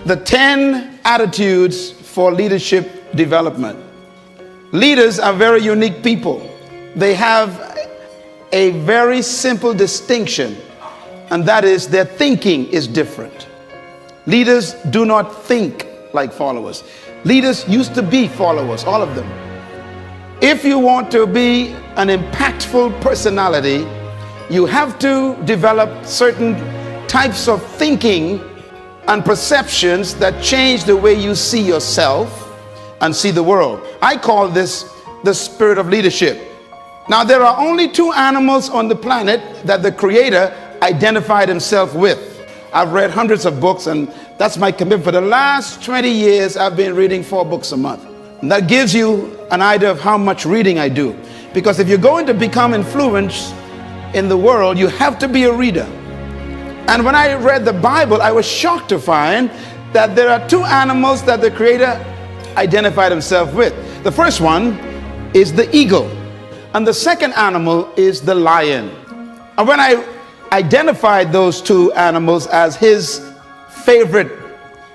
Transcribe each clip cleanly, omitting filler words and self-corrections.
the 10 attitudes for leadership development. Leaders are very unique people. They have a very simple distinction, and that is their thinking is different. Leaders do not think like followers. Leaders used to be followers, all of them. If you want to be an impactful personality, you have to develop certain types of thinking and perceptions that change the way you see yourself and see the world. I call this the spirit of leadership. Now, there are only 2 animals on the planet that the Creator identified himself with. I've read hundreds of books, and that's my commitment. For the last 20 years, I've been reading 4 books a month. And that gives you an idea of how much reading I do. Because if you're going to become influenced in the world, you have to be a reader. And when I read the Bible, I was shocked to find that there are 2 animals that the Creator identified himself with. The first one is the eagle, and the second animal is the lion. And when I identified those 2 animals as his favorite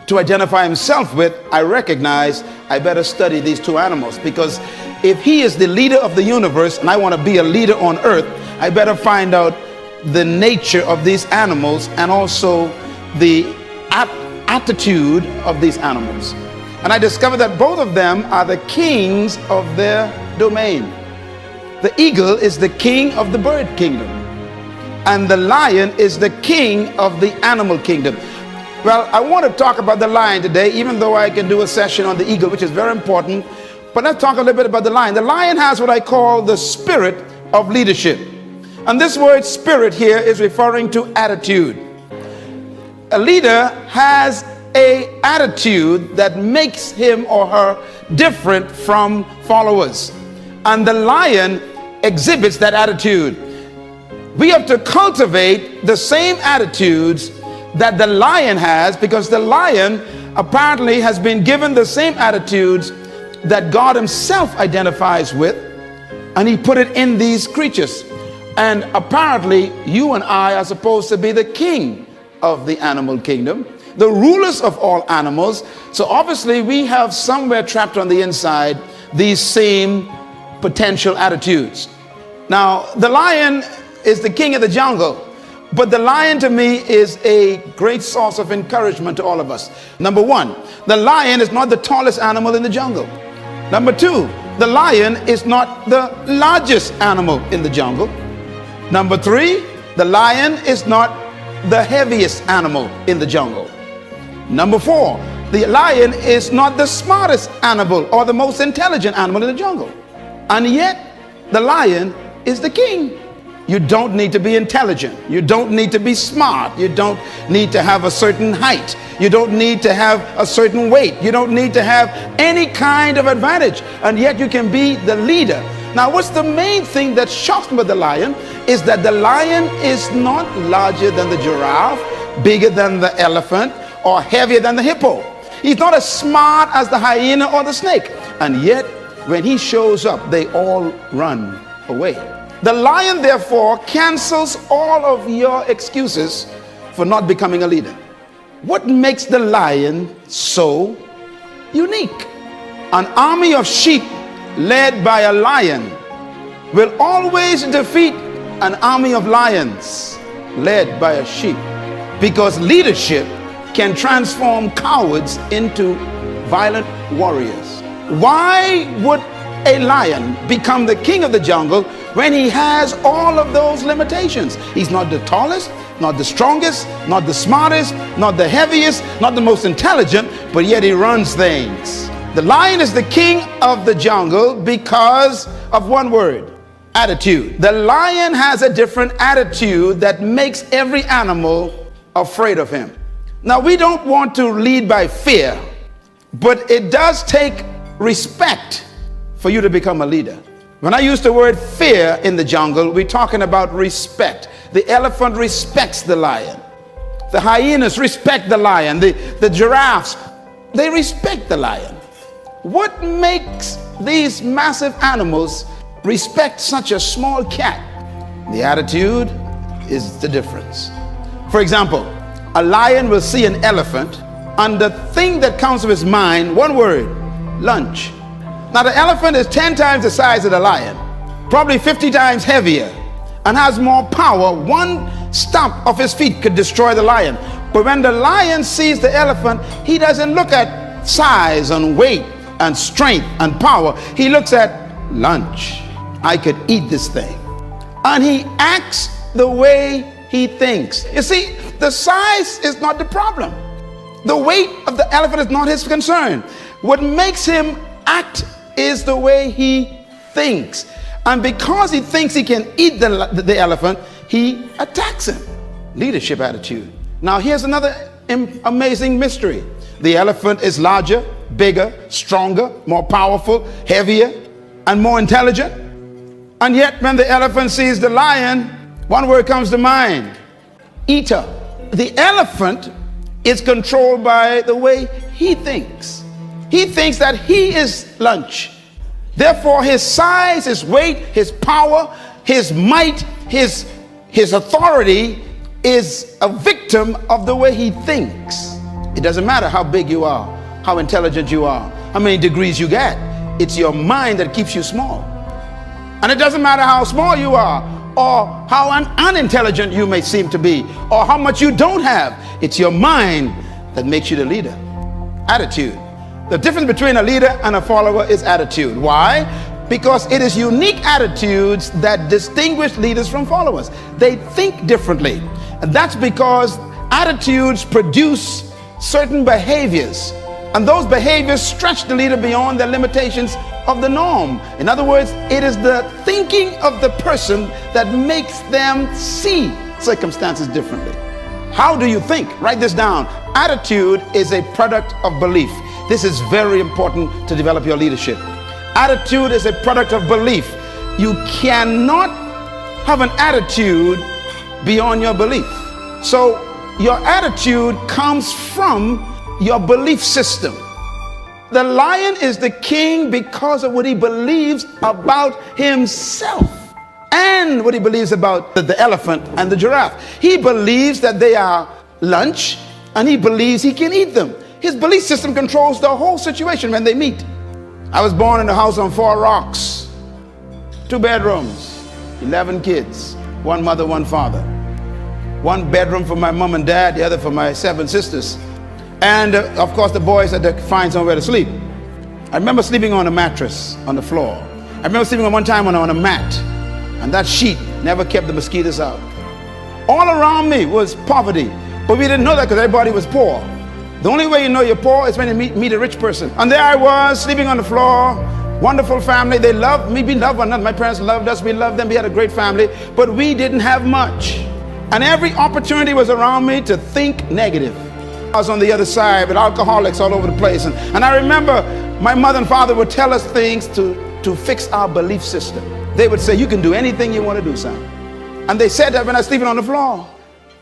to identify himself with, I recognized I better study these 2 animals, because if he is the leader of the universe and I want to be a leader on earth, I better find out the nature of these animals and also the attitude of these animals. And I discovered that both of them are the kings of their domain. The eagle is the king of the bird kingdom, and the lion is the king of the animal kingdom. Well, I want to talk about the lion today, even though I can do a session on the eagle, which is very important. But let's talk a little bit about the lion. The lion has what I call the spirit of leadership. And this word spirit here is referring to attitude. A leader has an attitude that makes him or her different from followers. And the lion exhibits that attitude. We have to cultivate the same attitudes that the lion has, because the lion apparently has been given the same attitudes that God himself identifies with, and he put it in these creatures. And apparently you and I are supposed to be the king of the animal kingdom, the rulers of all animals. So obviously we have somewhere trapped on the inside these same potential attitudes. Now, the lion is the king of the jungle, but the lion to me is a great source of encouragement to all of us. Number 1, the lion is not the tallest animal in the jungle. Number 2, the lion is not the largest animal in the jungle. Number 3, the lion is not the heaviest animal in the jungle. Number 4, the lion is not the smartest animal or the most intelligent animal in the jungle. And yet, the lion is the king. You don't need to be intelligent. You don't need to be smart. You don't need to have a certain height. You don't need to have a certain weight. You don't need to have any kind of advantage. And yet you can be the leader. Now, what's the main thing that shocks me about the lion is that the lion is not larger than the giraffe, bigger than the elephant, or heavier than the hippo. He's not as smart as the hyena or the snake. And yet, when he shows up, they all run away. The lion, therefore, cancels all of your excuses for not becoming a leader. What makes the lion so unique? An army of sheep led by a lion will always defeat an army of lions led by a sheep, because leadership can transform cowards into violent warriors. Why would a lion become the king of the jungle when he has all of those limitations? He's not the tallest, not the strongest, not the smartest, not the heaviest, not the most intelligent, but yet he runs things. The lion is the king of the jungle because of one word: attitude. The lion has a different attitude that makes every animal afraid of him. Now, we don't want to lead by fear, but it does take respect for you to become a leader. When I use the word fear in the jungle, we're talking about respect. The elephant respects the lion. The hyenas respect the lion. The giraffes, they respect the lion. What makes these massive animals respect such a small cat? The attitude is the difference. For example, a lion will see an elephant And the thing that comes to his mind, one word, lunch. Now the elephant is 10 times the size of the lion, probably 50 times heavier, and has more power. One stomp of his feet could destroy the lion. But when the lion sees the elephant, he doesn't look at size and weight and strength and power. He looks at lunch. I could eat this thing. And he acts the way he thinks. You see, the size is not the problem. The weight of the elephant is not his concern. What makes him act is the way he thinks. And because he thinks he can eat the elephant, he attacks him. Leadership attitude. Now here's another amazing mystery. The elephant is larger, bigger, stronger, more powerful, heavier, and more intelligent. And yet when the elephant sees the lion, one word comes to mind: eater. The elephant is controlled by the way he thinks. He thinks that he is lunch. Therefore, his size, his weight, his power, his might, his authority is a victim of the way he thinks. It doesn't matter how big you are, how intelligent you are, how many degrees you get. It's your mind that keeps you small. And it doesn't matter how small you are, or how unintelligent you may seem to be, or how much you don't have. It's your mind that makes you the leader. Attitude. The difference between a leader and a follower is attitude. Why? Because it is unique attitudes that distinguish leaders from followers. They think differently. And that's because attitudes produce certain behaviors. And those behaviors stretch the leader beyond their limitations of the norm. In other words, it is the thinking of the person that makes them see circumstances differently. How do you think? Write this down. Attitude is a product of belief. This is very important to develop your leadership. Attitude is a product of belief. You cannot have an attitude beyond your belief. So your attitude comes from your belief system. The lion is the king because of what he believes about himself and what he believes about the elephant and the giraffe. He believes that they are lunch, and he believes he can eat them. His belief system controls the whole situation when they meet. I was born in a house on 4 rocks, 2 bedrooms, 11 kids, 1 mother, 1 father. 1 bedroom for my mom and dad, the other for my 7 sisters. And of course the boys had to find somewhere to sleep. I remember sleeping on a mattress on the floor. I remember sleeping on one time on a mat, and that sheet never kept the mosquitoes out. All around me was poverty, but we didn't know that because everybody was poor. The only way you know you're poor is when you meet a rich person. And there I was sleeping on the floor. Wonderful family. They loved me. We loved one another. My parents loved us. We loved them. We had a great family, but we didn't have much. And every opportunity was around me to think negative. I was on the other side with alcoholics all over the place. And I remember my mother and father would tell us things to fix our belief system. They would say, you can do anything you want to do, son. And they said that when I was sleeping on the floor.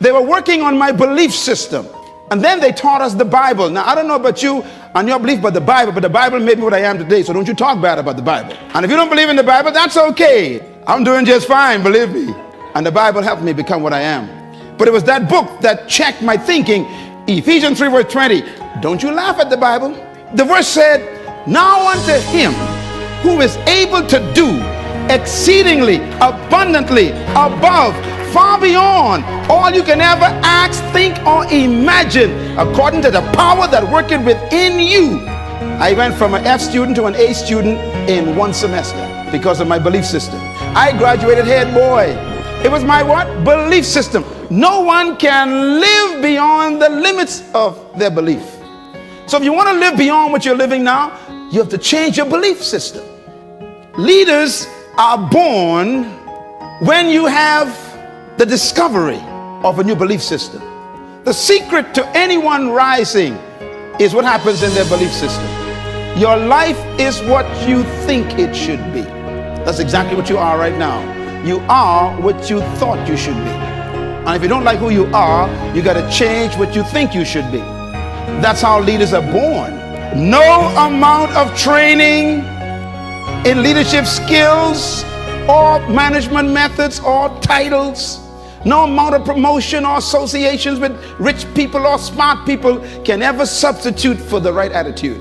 They were working on my belief system. And then they taught us the Bible. Now, I don't know about you and your belief about the Bible made me what I am today, so don't you talk bad about the Bible. And if you don't believe in the Bible, that's okay. I'm doing just fine, believe me. And the Bible helped me become what I am. But it was that book that checked my thinking. Ephesians 3 verse 20. Don't you laugh at the Bible. The verse said, now unto him who is able to do exceedingly abundantly above, far beyond all you can ever ask, think, or imagine, according to the power that worketh within you. I went from an F student to an A student in 1 semester because of my belief system. I graduated head boy. It was my what? Belief system. No one can live beyond the limits of their belief. So if you want to live beyond what you're living now, you have to change your belief system. Leaders are born when you have the discovery of a new belief system. The secret to anyone rising is what happens in their belief system. Your life is what you think it should be. That's exactly what you are right now. You are what you thought you should be. And if you don't like who you are, you got to change what you think you should be. That's how leaders are born. No amount of training in leadership skills or management methods or titles No amount of promotion or associations with rich people or smart people can ever substitute for the right attitude.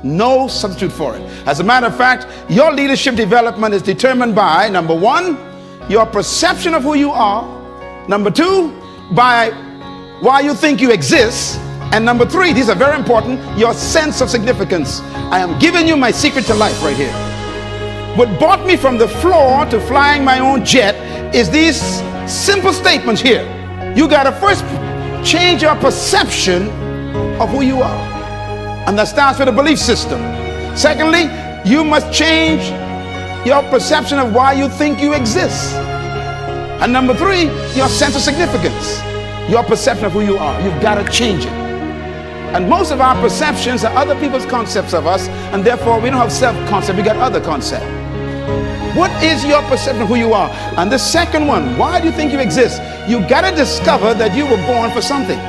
No substitute for it. As a matter of fact, your leadership development is determined by, number one, your perception of who you are. Number two, by why you think you exist. And number three, these are very important, your sense of significance. I am giving you my secret to life right here. What brought me from the floor to flying my own jet is these simple statements here. You got to first change your perception of who you are. And that starts with a belief system. Secondly, you must change your perception of why you think you exist. And number three, your sense of significance. Your perception of who you are. You've got to change it. And most of our perceptions are other people's concepts of us, and therefore we don't have self-concept, we got other concept. What is your perception of who you are? And the second one, why do you think you exist? You got to discover that you were born for something.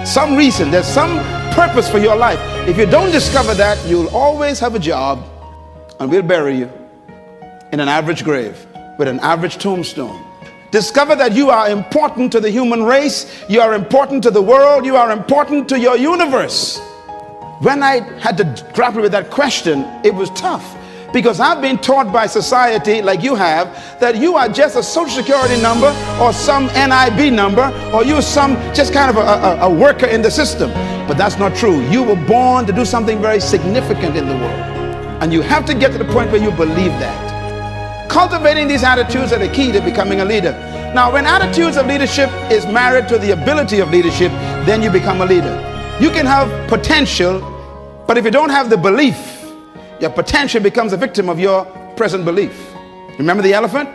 Some reason, there's some purpose for your life. If you don't discover that, you'll always have a job, and we'll bury you in an average grave with an average tombstone. Discover that you are important to the human race, you are important to the world, you are important to your universe. When I had to grapple with that question, it was tough, because I've been taught by society, like you have, that you are just a social security number or some NIB number, or you're some just kind of a worker in the system. But that's not true. You were born to do something very significant in the world, and you have to get to the point where you believe that. Cultivating these attitudes are the key to becoming a leader. Now, when attitudes of leadership is married to the ability of leadership, then you become a leader. You can have potential, but if you don't have the belief, your potential becomes a victim of your present belief. Remember the elephant?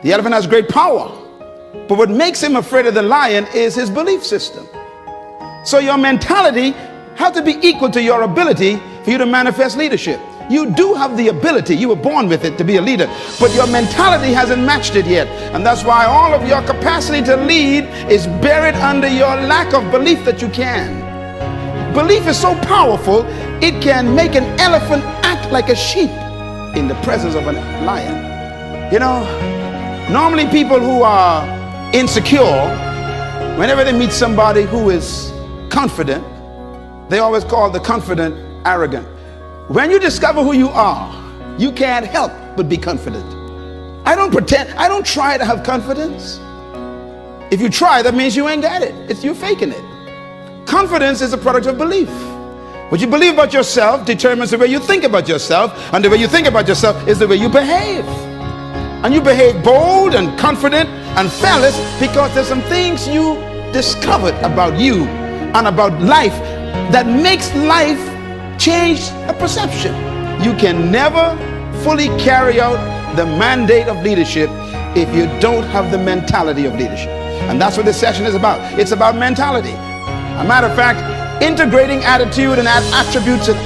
The elephant has great power, but what makes him afraid of the lion is his belief system. So your mentality has to be equal to your ability for you to manifest leadership. You do have the ability, you were born with it to be a leader, but your mentality hasn't matched it yet. And that's why all of your capacity to lead is buried under your lack of belief that you can. Belief is so powerful, it can make an elephant act like a sheep in the presence of a lion. You know, normally people who are insecure, whenever they meet somebody who is confident, they always call the confident arrogant. When you discover who you are, you can't help but be confident. I don't pretend, I don't try to have confidence. If you try, that means you ain't got it. You're faking it. Confidence is a product of belief. What you believe about yourself determines the way you think about yourself, and the way you think about yourself is the way you behave. And you behave bold and confident and fearless because there's some things you discovered about you and about life that makes life change a perception. You can never fully carry out the mandate of leadership if you don't have the mentality of leadership. And that's what this session is about. It's about mentality. As a matter of fact, integrating attitude and attributes and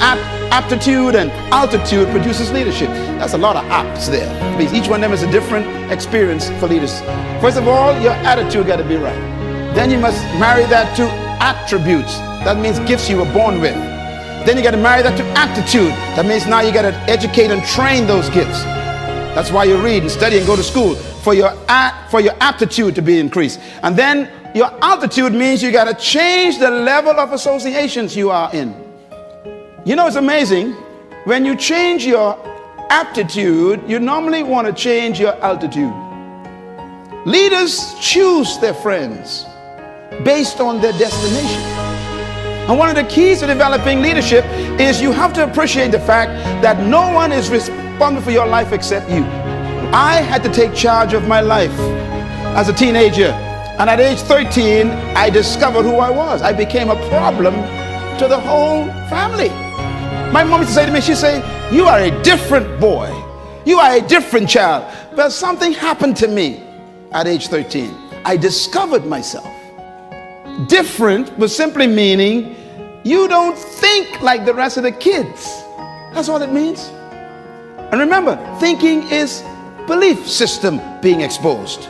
aptitude and altitude produces leadership. That's a lot of apps there. Please, each one of them is a different experience for leaders. First of all, your attitude got to be right. Then you must marry that to attributes. That means gifts you were born with. Then you got to marry that to aptitude. That means now you got to educate and train those gifts. That's why you read and study and go to school, for your aptitude to be increased. And then your altitude means you got to change the level of associations you are in. You know, it's amazing. When you change your aptitude, you normally want to change your altitude. Leaders choose their friends based on their destination. And one of the keys to developing leadership is you have to appreciate the fact that no one is responsible for your life except you. I had to take charge of my life as a teenager. And at age 13, I discovered who I was. I became a problem to the whole family. My mom used to say to me, she'd say, "You are a different boy. You are a different child." But something happened to me at age 13. I discovered myself. Different was simply meaning you don't think like the rest of the kids. That's all it means. And remember, thinking is belief system being exposed.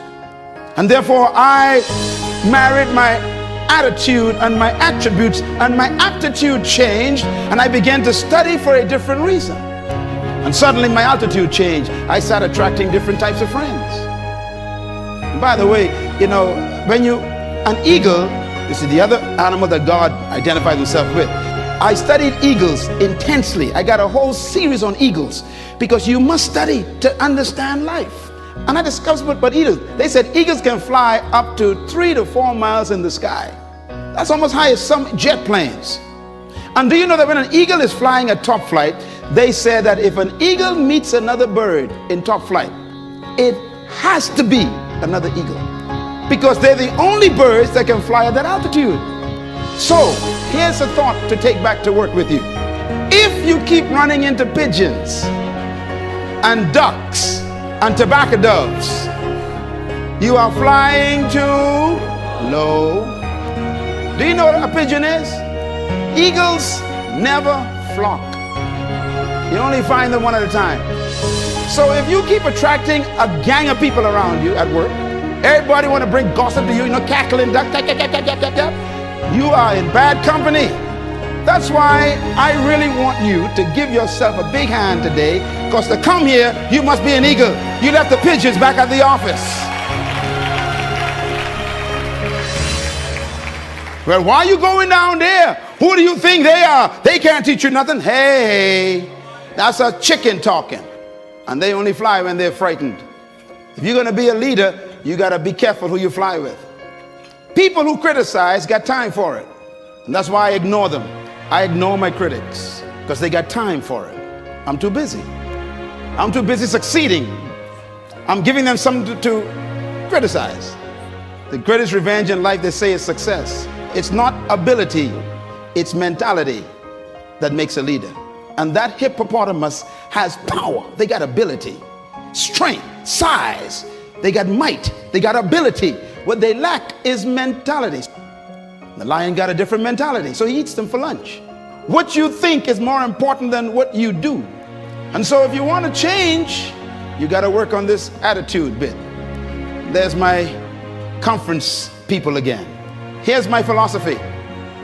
And therefore I married my attitude and my attributes, and my aptitude changed, and I began to study for a different reason. And suddenly my altitude changed. I started attracting different types of friends. By the way, an eagle, this is the other animal that God identified himself with. I studied eagles intensely. I got a whole series on eagles because you must study to understand life. And I discovered, but eagles, they said eagles can fly up to 3 to 4 miles in the sky. That's almost high as some jet planes. And do you know that when an eagle is flying at top flight, they said that if an eagle meets another bird in top flight, it has to be another eagle, because they're the only birds that can fly at that altitude. So here's a thought to take back to work with you. If you keep running into pigeons and ducks and tobacco doves, you are flying too low. Do you know what a pigeon is? Eagles never flock. You only find them one at a time. So if you keep attracting a gang of people around you at work, everybody want to bring gossip to you, cackling, duck, you are in bad company. That's why I really want you to give yourself a big hand today, because to come here, you must be an eagle. You left the pigeons back at the office. Well, why are you going down there? Who do you think they are? They can't teach you nothing. Hey, that's a chicken talking. And they only fly when they're frightened. If you're going to be a leader, you got to be careful who you fly with. People who criticize got time for it. And that's why I ignore them. I ignore my critics because they got time for it. I'm too busy. I'm too busy succeeding. I'm giving them something to criticize. The greatest revenge in life, they say, is success. It's not ability, it's mentality that makes a leader. And that hippopotamus has power. They got ability, strength, size. They got might. They got ability. What they lack is mentality. The lion got a different mentality, so he eats them for lunch. What you think is more important than what you do. And so if you want to change, you got to work on this attitude bit. There's my conference people again. Here's my philosophy.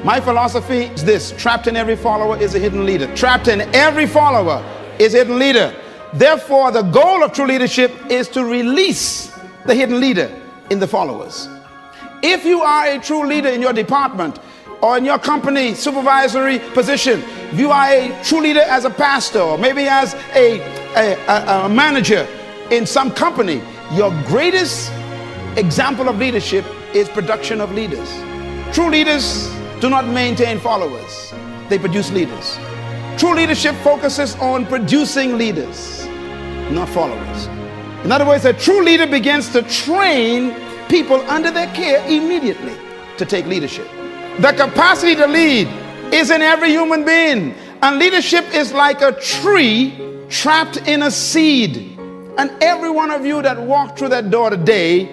My philosophy is this: trapped in every follower is a hidden leader. Trapped in every follower is a hidden leader. Therefore, the goal of true leadership is to release the hidden leader in the followers. If you are a true leader in your department or in your company supervisory position, if you are a true leader as a pastor or maybe as a manager in some company, your greatest example of leadership is production of leaders. True leaders do not maintain followers, they produce leaders. True leadership focuses on producing leaders, not followers. In other words, a true leader begins to train people under their care immediately to take leadership. The capacity to lead is in every human being, and leadership is like a tree trapped in a seed. And every one of you that walked through that door today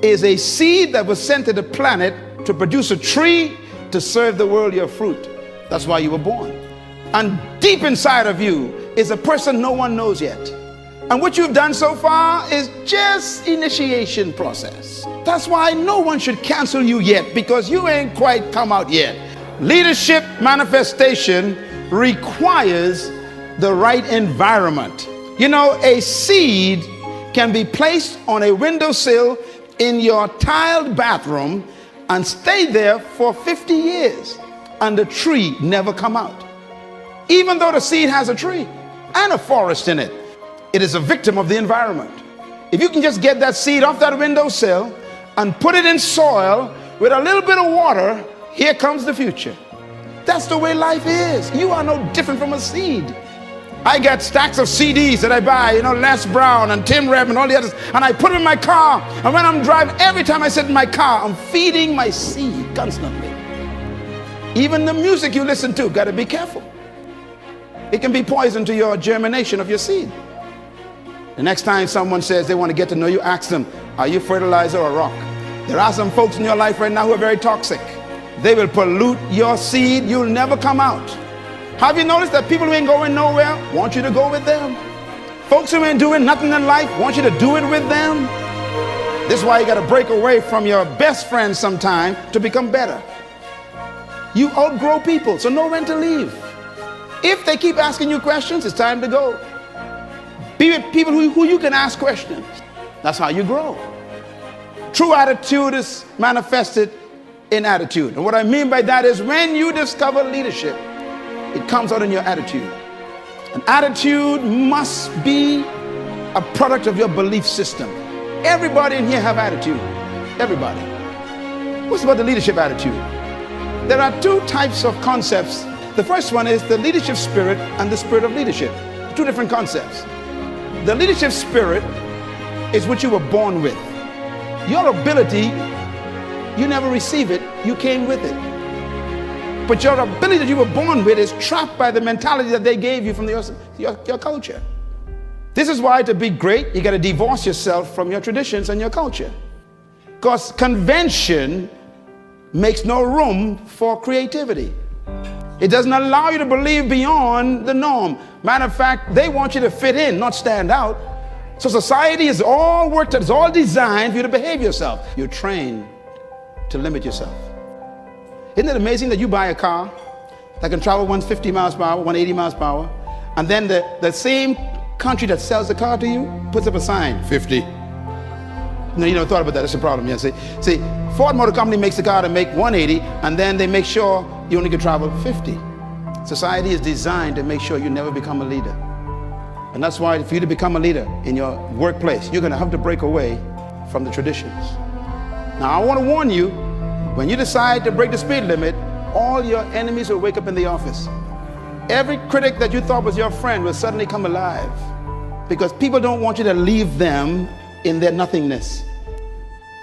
is a seed that was sent to the planet to produce a tree to serve the world your fruit. That's why you were born. And deep inside of you is a person no one knows yet. And what you've done so far is just initiation process. That's why no one should cancel you yet, because you ain't quite come out yet. Leadership manifestation requires the right environment. You know, a seed can be placed on a windowsill in your tiled bathroom and stay there for 50 years and the tree never come out. Even though the seed has a tree and a forest in it, it is a victim of the environment. If you can just get that seed off that windowsill and put it in soil with a little bit of water, here comes the future. That's the way life is. You are no different from a seed. I got stacks of CDs that I buy, Les Brown and Tim Reb and all the others, and I put them in my car. And when I'm driving, every time I sit in my car, I'm feeding my seed constantly. Even the music you listen to, got to be careful. It can be poison to your germination of your seed. The next time someone says they want to get to know you, ask them, are you fertilizer or rock? There are some folks in your life right now who are very toxic. They will pollute your seed. You'll never come out. Have you noticed that people who ain't going nowhere want you to go with them? Folks who ain't doing nothing in life want you to do it with them. This is why you got to break away from your best friends sometime to become better. You outgrow people, so know when to leave. If they keep asking you questions, it's time to go. Be with people who you can ask questions. That's how you grow. True attitude is manifested in attitude. And what I mean by that is when you discover leadership, it comes out in your attitude. An attitude must be a product of your belief system. Everybody in here have attitude. Everybody. What's about the leadership attitude? There are two types of concepts. The first one is the leadership spirit and the spirit of leadership. Two different concepts. The leadership spirit is what you were born with. Your ability, you never receive it, you came with it. But your ability that you were born with is trapped by the mentality that they gave you from your culture. This is why to be great, you got to divorce yourself from your traditions and your culture. Because convention makes no room for creativity. It doesn't allow you to believe beyond the norm. Matter of fact, they want you to fit in, not stand out. So society is all worked out, it's all designed for you to behave yourself. You're trained to limit yourself. Isn't it amazing that you buy a car that can travel 150 miles per hour, 180 miles per hour, and then the same country that sells the car to you puts up a sign, 50. No, you never thought about that. That's a problem. Yeah, see, Ford Motor Company makes the car to make 180, and then they make sure you only can travel 50. Society is designed to make sure you never become a leader. And that's why for you to become a leader in your workplace, you're going to have to break away from the traditions. Now, I want to warn you, when you decide to break the speed limit, all your enemies will wake up in the office. Every critic that you thought was your friend will suddenly come alive, because people don't want you to leave them in their nothingness.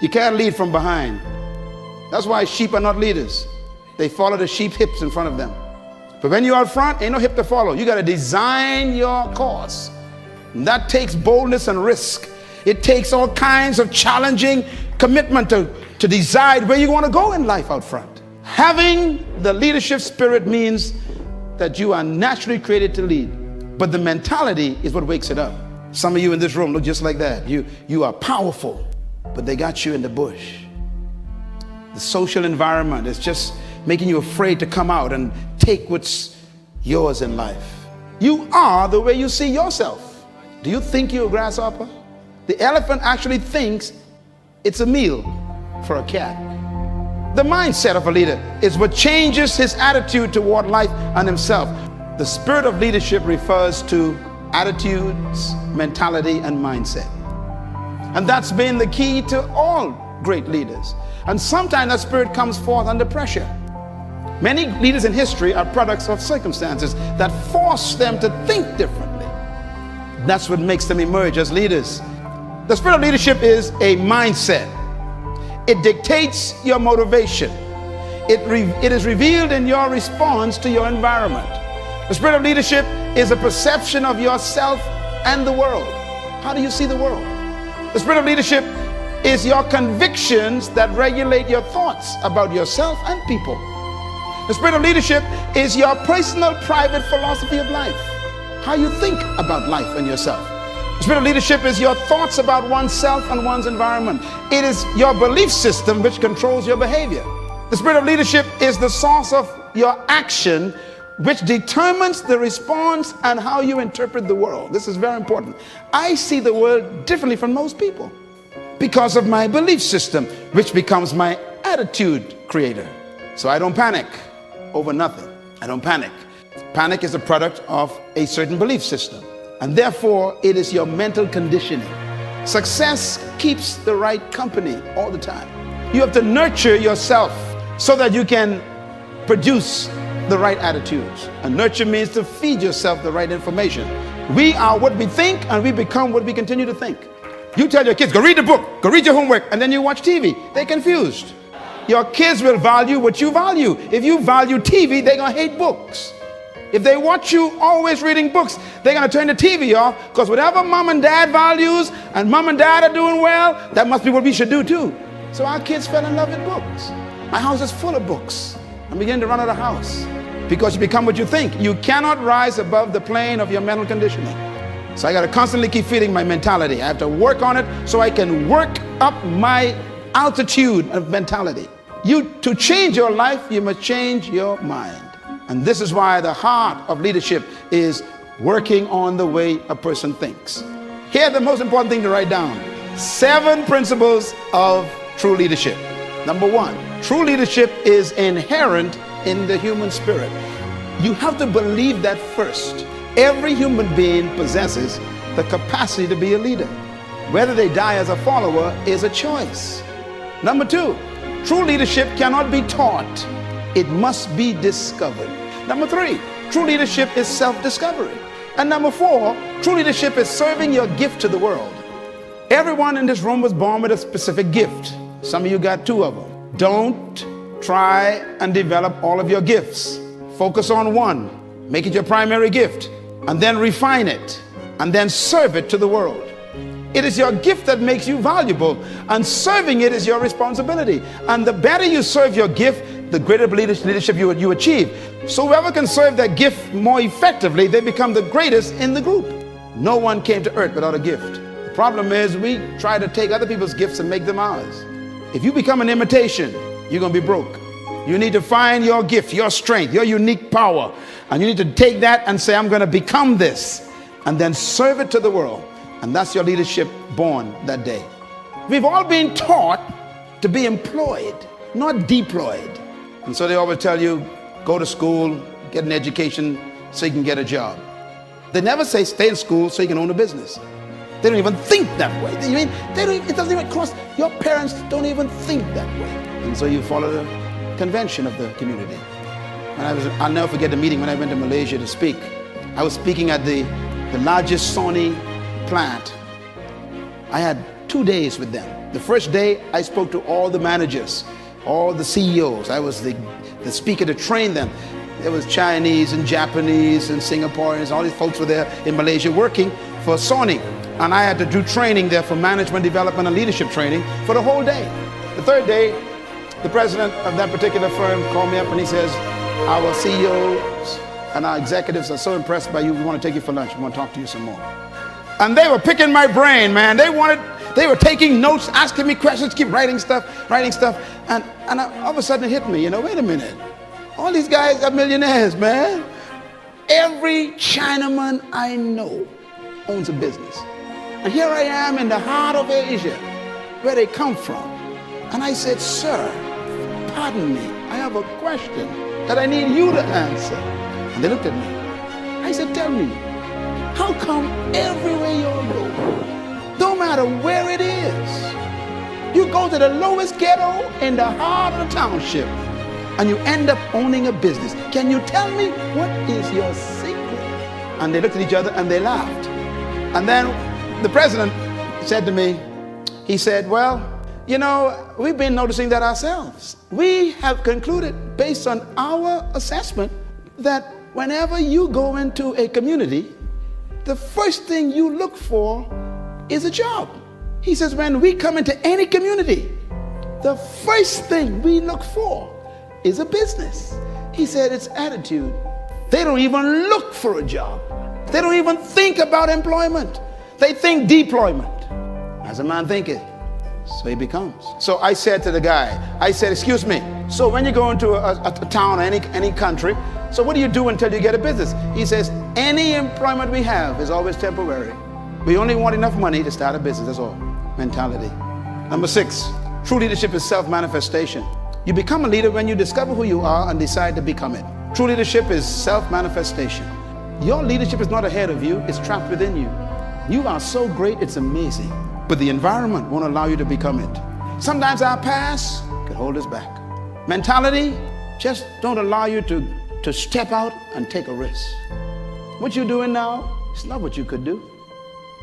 You can't lead from behind. That's why sheep are not leaders. They follow the sheep hips in front of them. But when you're out front, ain't no hip to follow. You got to design your course. And that takes boldness and risk. It takes all kinds of challenging commitment to decide where you want to go in life out front. Having the leadership spirit means that you are naturally created to lead. But the mentality is what wakes it up. Some of you in this room look just like that. You are powerful, but they got you in the bush. The social environment is just making you afraid to come out and take what's yours in life. You are the way you see yourself. Do you think you're a grasshopper? The elephant actually thinks it's a meal for a cat. The mindset of a leader is what changes his attitude toward life and himself. The spirit of leadership refers to attitudes, mentality, and mindset. And that's been the key to all great leaders. And sometimes that spirit comes forth under pressure. Many leaders in history are products of circumstances that force them to think differently. That's what makes them emerge as leaders. The spirit of leadership is a mindset. It dictates your motivation. It is revealed in your response to your environment. The spirit of leadership is a perception of yourself and the world. How do you see the world? The spirit of leadership is your convictions that regulate your thoughts about yourself and people. The spirit of leadership is your personal, private philosophy of life. How you think about life and yourself. The spirit of leadership is your thoughts about oneself and one's environment. It is your belief system which controls your behavior. The spirit of leadership is the source of your action, which determines the response and how you interpret the world. This is very important. I see the world differently from most people because of my belief system, which becomes my attitude creator. So I don't panic over nothing. I don't panic. Panic is a product of a certain belief system, and therefore it is your mental conditioning. Success keeps the right company all the time. You have to nurture yourself so that you can produce the right attitudes. And nurture means to feed yourself the right information. We are what we think, and we become what we continue to think. You tell your kids, go read the book, go read your homework, and then you watch TV. They're confused. Your kids will value what you value. If you value TV, they're going to hate books. If they watch you always reading books, they're going to turn the TV off, because whatever mom and dad values and mom and dad are doing well, that must be what we should do too. So our kids fell in love with books. My house is full of books. I'm beginning to run out of the house because you become what you think. You cannot rise above the plane of your mental conditioning. So I got to constantly keep feeding my mentality. I have to work on it so I can work up my altitude of mentality. To change your life, you must change your mind. And this is why the heart of leadership is working on the way a person thinks. Here's the most important thing to write down. 7 principles of true leadership. Number one, true leadership is inherent in the human spirit. You have to believe that first. Every human being possesses the capacity to be a leader. Whether they die as a follower is a choice. Number two, true leadership cannot be taught. It must be discovered. Number three, true leadership is self-discovery. And number four, true leadership is serving your gift to the world. Everyone in this room was born with a specific gift. Some of you got two of them. Don't try and develop all of your gifts. Focus on one. Make it your primary gift. And then refine it. And then serve it to the world. It is your gift that makes you valuable, and serving it is your responsibility. And the better you serve your gift, the greater leadership you achieve. So whoever can serve their gift more effectively, they become the greatest in the group. No one came to earth without a gift. The problem is we try to take other people's gifts and make them ours. If you become an imitation, you're going to be broke. You need to find your gift, your strength, your unique power. And you need to take that and say, I'm going to become this. And then serve it to the world. And that's your leadership born that day. We've all been taught to be employed, not deployed. And so they always tell you, go to school, get an education so you can get a job. They never say stay in school so you can own a business. They don't even think that way. It doesn't even cross, your parents don't even think that way. And so you follow the convention of the community. And I'll never forget the meeting when I went to Malaysia to speak. I was speaking at the largest Sony plant. I had 2 days with them. The first day I spoke to all the managers, all the CEOs. I was the speaker to train them. There was Chinese and Japanese and Singaporeans. All these folks were there in Malaysia working for Sony. And I had to do training there for management development and leadership training for the whole day. The third day, the president of that particular firm called me up and he says, our CEOs and our executives are so impressed by you, we want to take you for lunch. We want to talk to you some more. And they were picking my brain, man. They were taking notes, asking me questions, keep writing stuff. And all of a sudden it hit me, wait a minute. All these guys are millionaires, man. Every Chinaman I know owns a business. And here I am in the heart of Asia, where they come from. And I said, sir, pardon me, I have a question that I need you to answer. And they looked at me. I said, tell me, how come everywhere you go, no matter where it is, you go to the lowest ghetto in the heart of the township and you end up owning a business? Can you tell me what is your secret? And they looked at each other and they laughed. And then the president said to me, he said, well, we've been noticing that ourselves. We have concluded based on our assessment that whenever you go into a community, the first thing you look for is a job. He says, when we come into any community, the first thing we look for is a business. He said, it's attitude. They don't even look for a job. They don't even think about employment. They think deployment. As a man thinketh, so he becomes. So I said to the guy, I said, excuse me, so when you go into a town or any country, so what do you do until you get a business? He says, any employment we have is always temporary. We only want enough money to start a business, that's all. Mentality. Number 6, true leadership is self-manifestation. You become a leader when you discover who you are and decide to become it. True leadership is self-manifestation. Your leadership is not ahead of you, it's trapped within you. You are so great, it's amazing. But the environment won't allow you to become it. Sometimes our past can hold us back. Mentality just don't allow you to step out and take a risk. What you're doing now is not what you could do.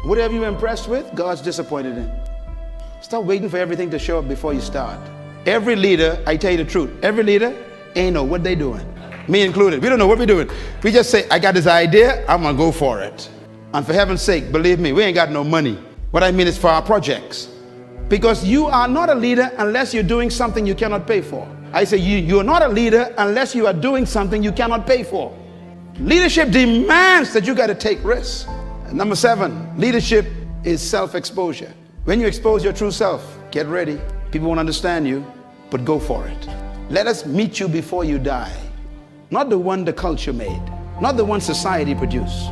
Whatever you're impressed with, God's disappointed in. Stop waiting for everything to show up before you start. Every leader, I tell you the truth, every leader ain't know what they doing. Me included. We don't know what we're doing. We just say, I got this idea, I'm gonna go for it. And for heaven's sake, believe me, we ain't got no money. What I mean is for our projects. Because you are not a leader unless you're doing something you cannot pay for. I say you're not a leader unless you are doing something you cannot pay for. Leadership demands that you got to take risks. And number 7, leadership is self-exposure. When you expose your true self, get ready. People won't understand you, but go for it. Let us meet you before you die. Not the one the culture made, not the one society produced,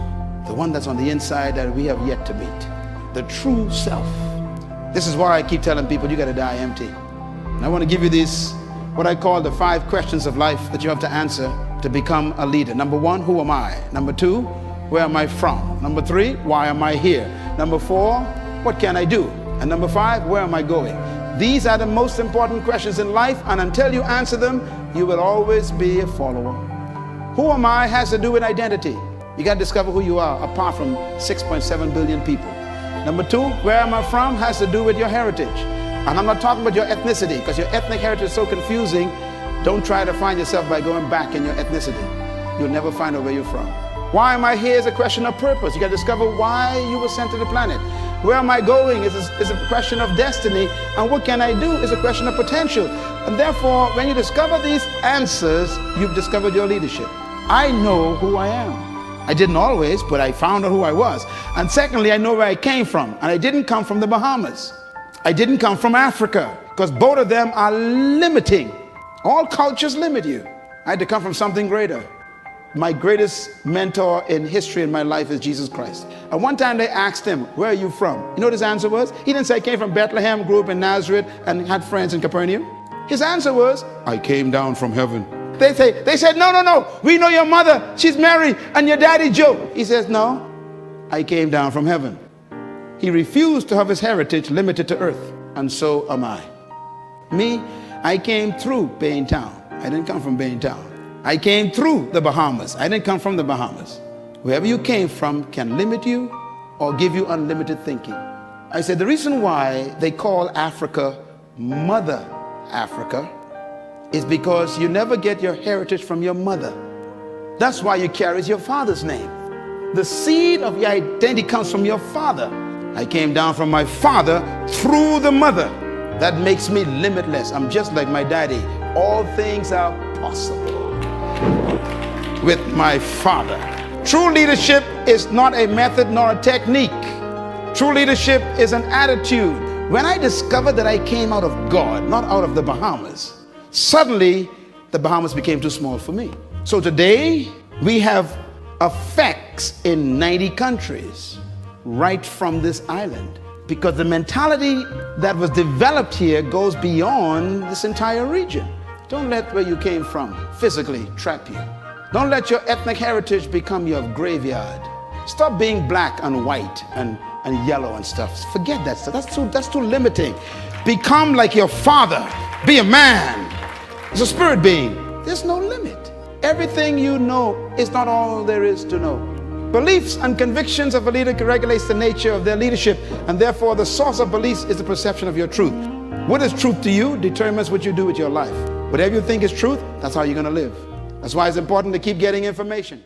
the one that's on the inside that we have yet to meet. The true self. This is why I keep telling people you got to die empty. And I want to give you these, what I call the 5 questions of life that you have to answer to become a leader. Number 1, who am I? Number 2, where am I from? Number 3, why am I here? Number 4, what can I do? And number 5, where am I going? These are the most important questions in life, and until you answer them, you will always be a follower. Who am I has to do with identity. You got to discover who you are apart from 6.7 billion people. Number 2, where am I from has to do with your heritage. And I'm not talking about your ethnicity, because your ethnic heritage is so confusing. Don't try to find yourself by going back in your ethnicity. You'll never find out where you're from. Why am I here is a question of purpose. You got to discover why you were sent to the planet. Where am I going is a question of destiny. And what can I do is a question of potential. And therefore, when you discover these answers, you've discovered your leadership. I know who I am. I didn't always, but I found out who I was. And secondly, I know where I came from. And I didn't come from the Bahamas. I didn't come from Africa, because both of them are limiting. All cultures limit you. I had to come from something greater. My greatest mentor in history in my life is Jesus Christ. And one time they asked him, where are you from? You know what his answer was? He didn't say I came from Bethlehem, grew up in Nazareth, and had friends in Capernaum. His answer was, I came down from heaven. They said, no, we know your mother, she's Mary, and your daddy Joe. He says, no, I came down from heaven. He refused to have his heritage limited to earth, and so am I. Me, I came through Baintown. I didn't come from Baintown. I came through the Bahamas. I didn't come from the Bahamas. Wherever you came from can limit you or give you unlimited thinking. I said the reason why they call Africa Mother Africa is because you never get your heritage from your mother. That's why you carry your father's name. The seed of your identity comes from your father. I came down from my father through the mother. That makes me limitless. I'm just like my daddy. All things are possible with my father. True leadership is not a method nor a technique. True leadership is an attitude. When I discovered that I came out of God, not out of the Bahamas, suddenly the Bahamas became too small for me. So today we have effects in 90 countries right from this island, because the mentality that was developed here goes beyond this entire region. Don't let where you came from physically trap you. Don't let your ethnic heritage become your graveyard. Stop being black and white and yellow and stuff. Forget that stuff. That's too limiting. Become like your father. Be a man. It's a spirit being. There's no limit. Everything you know is not all there is to know. Beliefs and convictions of a leader regulates the nature of their leadership, and therefore the source of beliefs is the perception of your truth. What is truth to you determines what you do with your life. Whatever you think is truth, that's how you're going to live. That's why it's important to keep getting information.